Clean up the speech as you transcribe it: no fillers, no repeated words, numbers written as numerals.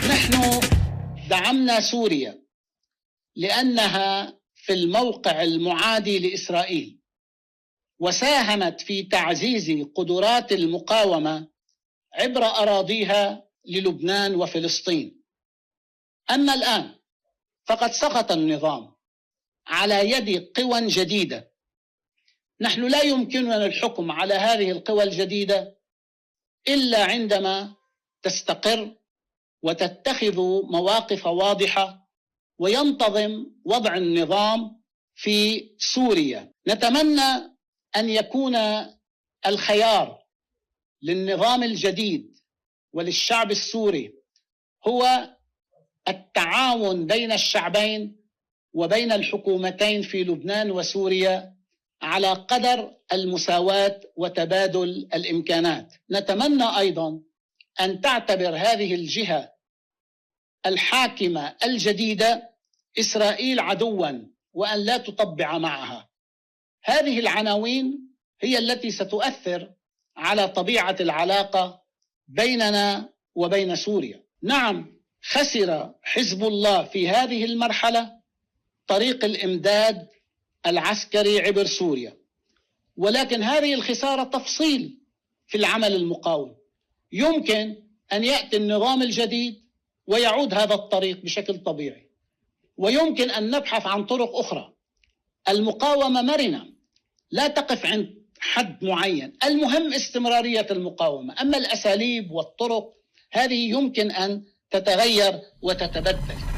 نحن دعمنا سوريا لأنها في الموقع المعادي لإسرائيل، وساهمت في تعزيز قدرات المقاومة عبر أراضيها للبنان وفلسطين. أما الآن فقد سقط النظام على يد قوى جديدة. نحن لا يمكننا الحكم على هذه القوى الجديدة إلا عندما تستقر وتتخذ مواقف واضحة وينتظم وضع النظام في سوريا. نتمنى أن يكون الخيار للنظام الجديد وللشعب السوري هو التعاون بين الشعبين وبين الحكومتين في لبنان وسوريا على قدر المساواة وتبادل الإمكانات. نتمنى أيضا أن تعتبر هذه الجهة الحاكمة الجديدة إسرائيل عدوا وأن لا تطبع معها. هذه العناوين هي التي ستؤثر على طبيعة العلاقة بيننا وبين سوريا. نعم، خسر حزب الله في هذه المرحلة طريق الإمداد العسكري عبر سوريا، ولكن هذه الخسارة تفصيل في العمل المقاوم. يمكن أن يأتي النظام الجديد ويعود هذا الطريق بشكل طبيعي، ويمكن أن نبحث عن طرق أخرى. المقاومة مرنة، لا تقف عند حد معين، المهم استمرارية المقاومة. أما الأساليب والطرق هذه يمكن أن تتغير وتتبدل.